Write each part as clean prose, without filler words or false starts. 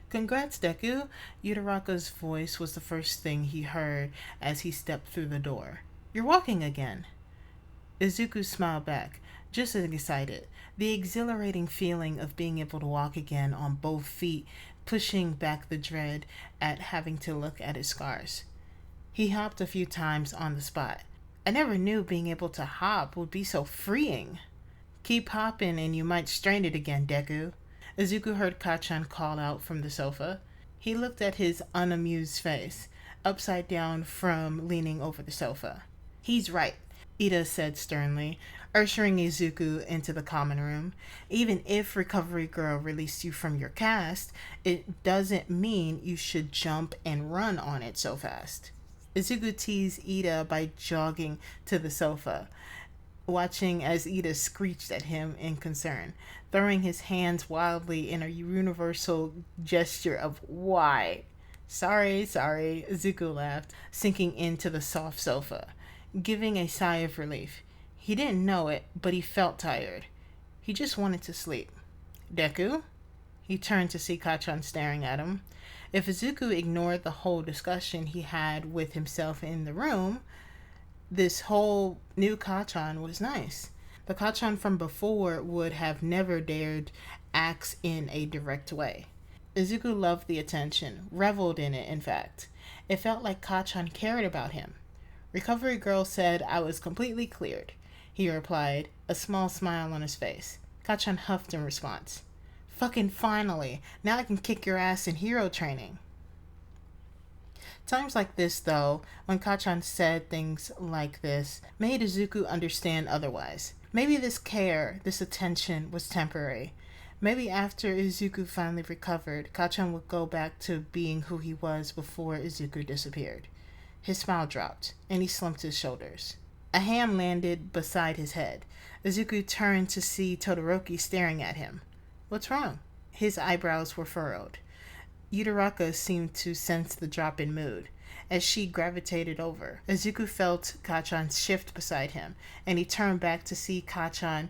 Congrats, Deku. Yutaraka's voice was the first thing he heard as he stepped through the door. You're walking again. Izuku smiled back, just as excited. The exhilarating feeling of being able to walk again on both feet, pushing back the dread at having to look at his scars. He hopped a few times on the spot. I never knew being able to hop would be so freeing. Keep hopping and you might strain it again, Deku. Izuku heard Kachan call out from the sofa. He looked at his unamused face, upside down from leaning over the sofa. He's right, Ida said sternly, ushering Izuku into the common room. Even if Recovery Girl released you from your cast, it doesn't mean you should jump and run on it so fast. Izuku teased Ida by jogging to the sofa, watching as Ida screeched at him in concern, throwing his hands wildly in a universal gesture of why. Sorry, Izuku laughed, sinking into the soft sofa, giving a sigh of relief. He didn't know it, but he felt tired. He just wanted to sleep. Deku? He turned to see Kachan staring at him. If Izuku ignored the whole discussion he had with himself in the room, this whole new Kachan was nice. The Kachan from before would have never dared act in a direct way. Izuku loved the attention, reveled in it, in fact. It felt like Kachan cared about him. Recovery Girl said I was completely cleared, he replied, a small smile on his face. Kachan huffed in response. Fucking finally, now I can kick your ass in hero training. Times like this, though, when Kachan said things like this, made Izuku understand otherwise. Maybe this care, this attention, was temporary. Maybe after Izuku finally recovered, Kachan would go back to being who he was before Izuku disappeared. His smile dropped, and he slumped his shoulders. A hand landed beside his head. Izuku turned to see Todoroki staring at him. What's wrong? His eyebrows were furrowed. Yutaraka seemed to sense the drop in mood. As she gravitated over, Izuku felt Kachan shift beside him, and he turned back to see Kachan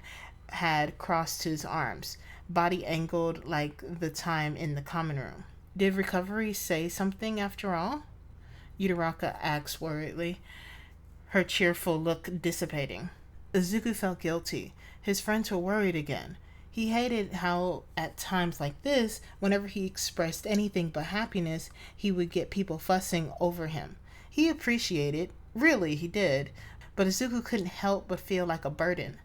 had crossed his arms, body angled like the time in the common room. Did Recovery say something after all? Yutaraka asked worriedly, her cheerful look dissipating. Izuku felt guilty. His friends were worried again. He hated how, at times like this, whenever he expressed anything but happiness, he would get people fussing over him. He appreciated, really he did, but Izuku couldn't help but feel like a burden,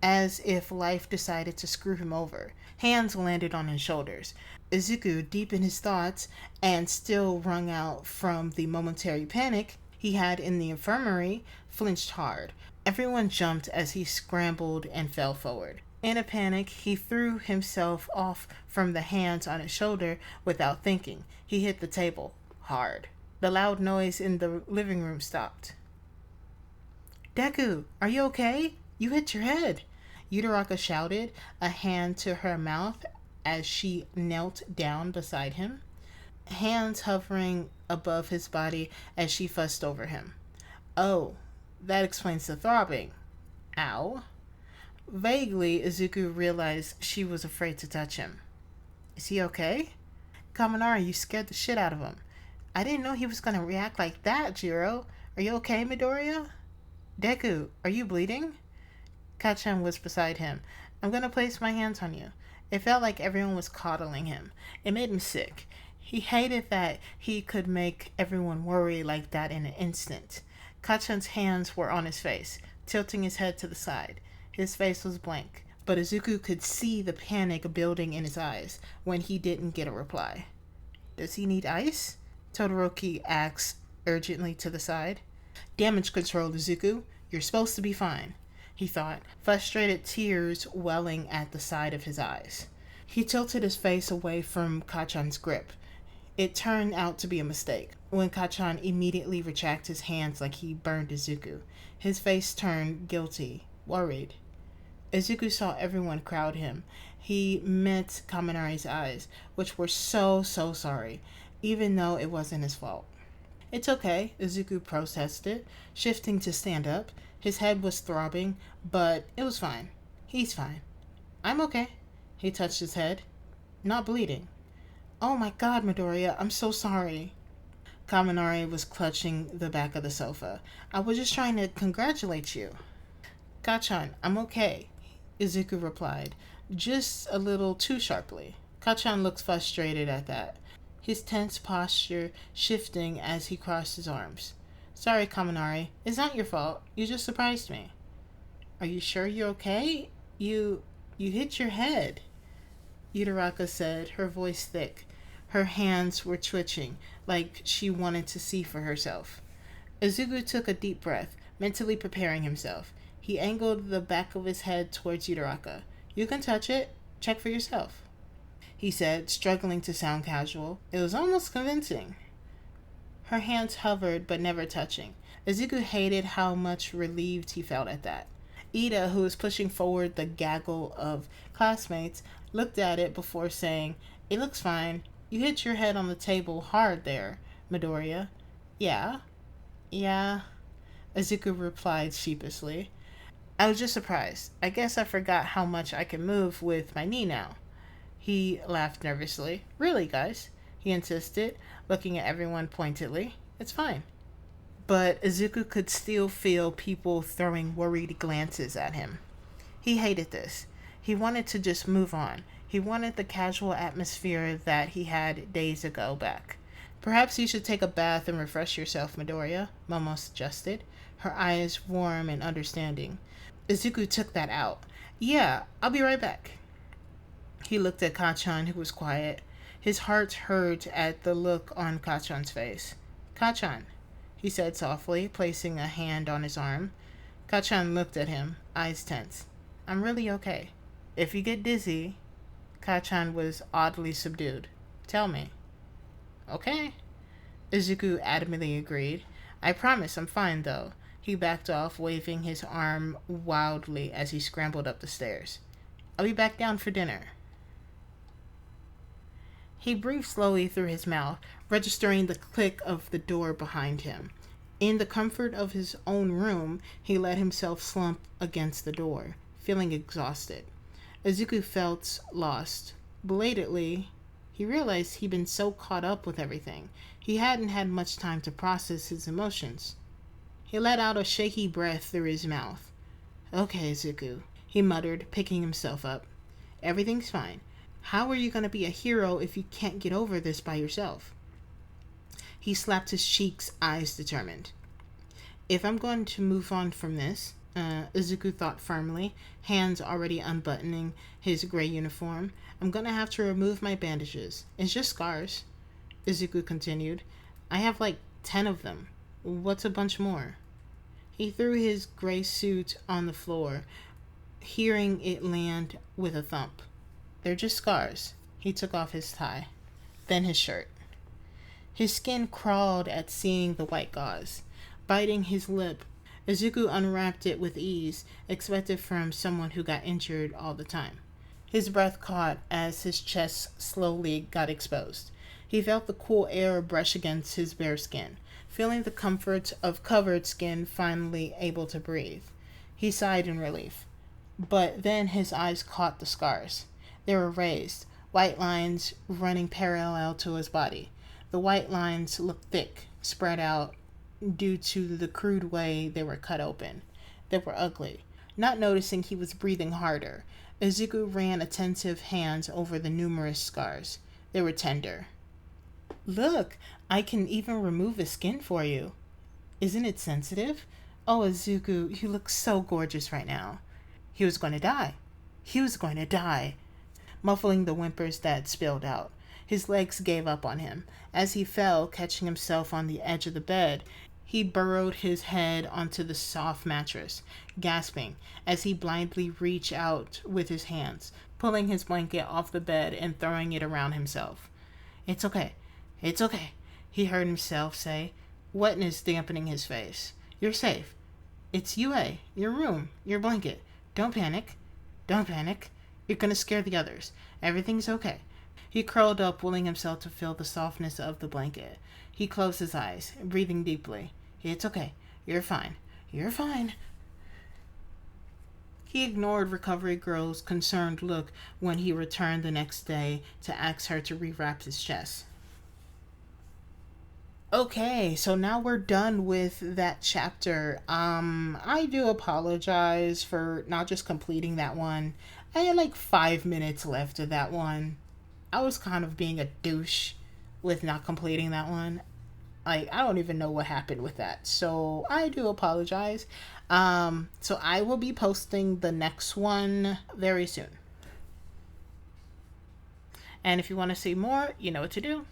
as if life decided to screw him over. Hands landed on his shoulders. Izuku, deep in his thoughts, and still wrung out from the momentary panic he had in the infirmary, flinched hard. Everyone jumped as he scrambled and fell forward. In a panic, he threw himself off from the hands on his shoulder without thinking. He hit the table hard. The loud noise in the living room stopped. Deku, are you okay? You hit your head. Yutaraka shouted, a hand to her mouth as she knelt down beside him, hands hovering above his body as she fussed over him. Oh, that explains the throbbing. Ow. Vaguely, Izuku realized she was afraid to touch him. Is he okay? Kaminari, you scared the shit out of him. I didn't know he was going to react like that, Jiro. Are you okay, Midoriya? Deku, are you bleeding? Kachan was beside him. I'm going to place my hands on you. It felt like everyone was coddling him. It made him sick. He hated that he could make everyone worry like that in an instant. Kachan's hands were on his face, tilting his head to the side. His face was blank, but Izuku could see the panic building in his eyes when he didn't get a reply. Does he need ice? Todoroki asked urgently to the side. Damage control, Izuku. You're supposed to be fine, he thought, frustrated tears welling at the side of his eyes. He tilted his face away from Kachan's grip. It turned out to be a mistake, when Kachan immediately retracted his hands like he burned Izuku. His face turned guilty, worried. Izuku saw everyone crowd him. He met Kaminari's eyes, which were so sorry, even though it wasn't his fault. It's okay, Izuku protested, shifting to stand up. His head was throbbing, but it was fine. He's fine. I'm okay. He touched his head. Not bleeding. Oh my god, Midoriya, I'm so sorry. Kaminari was clutching the back of the sofa. I was just trying to congratulate you. Kachan, I'm okay, Izuku replied, just a little too sharply. Kachan looked frustrated at that, his tense posture shifting as he crossed his arms. Sorry, Kaminari. It's not your fault. You just surprised me. Are you sure you're okay? You hit your head, Yutaraka said, her voice thick. Her hands were twitching, like she wanted to see for herself. Izuku took a deep breath, mentally preparing himself. He angled the back of his head towards Yutaraka. You can touch it. Check for yourself, he said, struggling to sound casual. It was almost convincing. Her hands hovered, but never touching. Izuku hated how much relieved he felt at that. Ida, who was pushing forward the gaggle of classmates, looked at it before saying, It looks fine. You hit your head on the table hard there, Midoriya. Yeah? Yeah, Izuku replied sheepishly. I was just surprised. I guess I forgot how much I can move with my knee now. He laughed nervously. Really, guys? He insisted, looking at everyone pointedly. It's fine. But Izuku could still feel people throwing worried glances at him. He hated this. He wanted to just move on. He wanted the casual atmosphere that he had days ago back. Perhaps you should take a bath and refresh yourself, Midoriya, Momo suggested, her eyes warm and understanding. Izuku took that out. Yeah, I'll be right back. He looked at Kachan, who was quiet. His heart hurt at the look on Kachan's face. Kachan, he said softly, placing a hand on his arm. Kachan looked at him, eyes tense. I'm really okay. If you get dizzy... Kachan was oddly subdued. Tell me. Okay. Izuku adamantly agreed. I promise I'm fine, though. He backed off, waving his arm wildly as he scrambled up the stairs. I'll be back down for dinner. He breathed slowly through his mouth, registering the click of the door behind him. In the comfort of his own room, he let himself slump against the door, feeling exhausted. Izuku felt lost. Belatedly, he realized he'd been so caught up with everything, he hadn't had much time to process his emotions. He let out a shaky breath through his mouth. Okay, Izuku, he muttered, picking himself up. Everything's fine. How are you going to be a hero if you can't get over this by yourself? He slapped his cheeks, eyes determined. If I'm going to move on from this, Izuku thought firmly, hands already unbuttoning his gray uniform, I'm going to have to remove my bandages. It's just scars, Izuku continued. I have like 10 of them. What's a bunch more? He threw his gray suit on the floor, hearing it land with a thump. They're just scars. He took off his tie, then his shirt. His skin crawled at seeing the white gauze. Biting his lip, Izuku unwrapped it with ease, expected from someone who got injured all the time. His breath caught as his chest slowly got exposed. He felt the cool air brush against his bare skin, feeling the comfort of covered skin, finally able to breathe. He sighed in relief. But then his eyes caught the scars. They were raised, white lines running parallel to his body. The white lines looked thick, spread out due to the crude way they were cut open. They were ugly. Not noticing he was breathing harder, Izuku ran attentive hands over the numerous scars. They were tender. Look, I can even remove the skin for you. Isn't it sensitive? Oh, Izuku, you look so gorgeous right now. He was going to die. He was going to die. Muffling the whimpers that spilled out. His legs gave up on him. As he fell, catching himself on the edge of the bed, he burrowed his head onto the soft mattress, gasping as he blindly reached out with his hands, pulling his blanket off the bed and throwing it around himself. It's okay. It's okay, he heard himself say, wetness dampening his face. You're safe. It's UA, your room, your blanket. Don't panic. Don't panic. You're gonna scare the others. Everything's okay. He curled up, willing himself to feel the softness of the blanket. He closed his eyes, breathing deeply. It's okay. You're fine. You're fine. He ignored Recovery Girl's concerned look when he returned the next day to ask her to rewrap his chest. Okay, so now we're done with that chapter. I do apologize for not just completing that one. I had like 5 minutes left of that one. I was kind of being a douche with not completing that one. Like, I don't even know what happened with that. So I do apologize. So I will be posting the next one very soon. And if you want to see more, you know what to do.